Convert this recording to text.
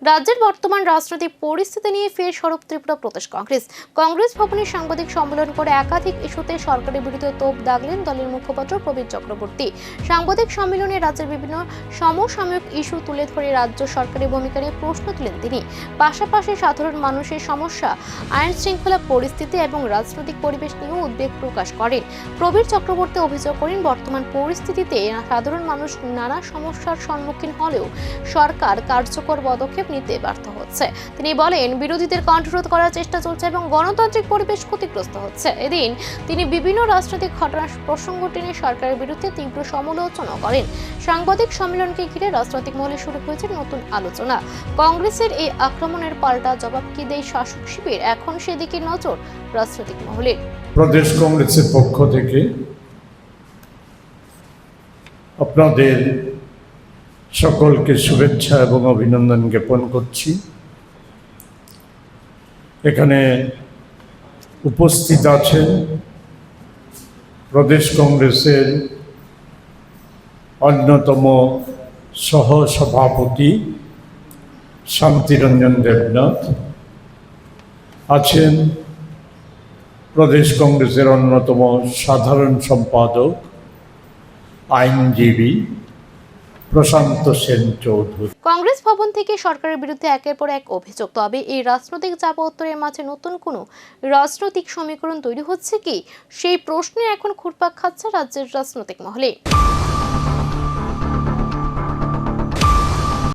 রাজ্যের বর্তমান রাজনৈতিক পরিস্থিতি নিয়ে ফের সরব ত্রিপুরা প্রদেশ কংগ্রেস ভবনে সাংবাদিক সম্মেলন করে একাধিক ইস্যুতে সরকারের বিরুদ্ধে তোপ দাগলেন দলের মুখপাত্র প্রবীর চক্রবর্তী। সাংবাদিক সম্মেলনে রাজ্যের বিভিন্ন সমসাময়িক ইস্যু তুলে ধরে রাজ্য সরকারের ভূমিকা নিয়ে প্রশ্ন তুলেন তিনি। পাশাপাশি সাধারণ মানুষের সমস্যা, আইন শৃঙ্খলা পরিস্থিতি এবং রাজনৈতিক পরিবেশ নিয়েও উদ্বেগ প্রকাশ করেন। প্রবীর চক্রবর্তী অভিযোগ করেন, বর্তমান পরিস্থিতিতে সাধারণ মানুষ নানা সমস্যার সম্মুখীন হলেও সরকার কার্যকর পদক্ষেপ নিতে ব্যর্থ হচ্ছে। তিনি বলেন, বিরোধীদের কণ্ঠরোধ করার চেষ্টা চলছে এবং গণতান্ত্রিক পরিবেশ ক্ষতিগ্রস্ত হচ্ছে। এদিন তিনি বিভিন্ন রাজনৈতিক ঘটনার প্রসঙ্গ টেনে সরকারের বিরুদ্ধে তীব্র সমালোচনা করেন। সাংবাদিক সম্মেলনকে ঘিরে রাজনৈতিক মহলে শুরু হয়েছে নতুন আলোচনা। কংগ্রেসের এই আক্রমণের পাল্টা জবাব কি দেয় শাসক শিবির, এখন সেদিকে নজর রাজনৈতিক মহলে। প্রদেশ কংগ্রেসের পক্ষ থেকে আপনাদের সকলকে শুভেচ্ছা এবং অভিনন্দন জ্ঞাপন করছি। এখানে উপস্থিত আছেন প্রদেশ কংগ্রেসের অন্যতম সহসভাপতি শান্তিরঞ্জন দেবনাথ, আছেন প্রদেশ কংগ্রেসের অন্যতম সাধারণ সম্পাদক আইনজীবী প্রশান্ত সেন চৌধুরী। কংগ্রেস ভবন থেকে সরকারের বিরুদ্ধে একের পর এক অভিযোগ, তবে এই রাজনৈতিক চাপ উত্তরের মাঝে নতুন কোনো রাজনৈতিক সমীকরণ তৈরি হচ্ছে কি, সেই প্রশ্নে এখন ঘুরপাক খাচ্ছে রাজ্যের রাজনৈতিক মহলে।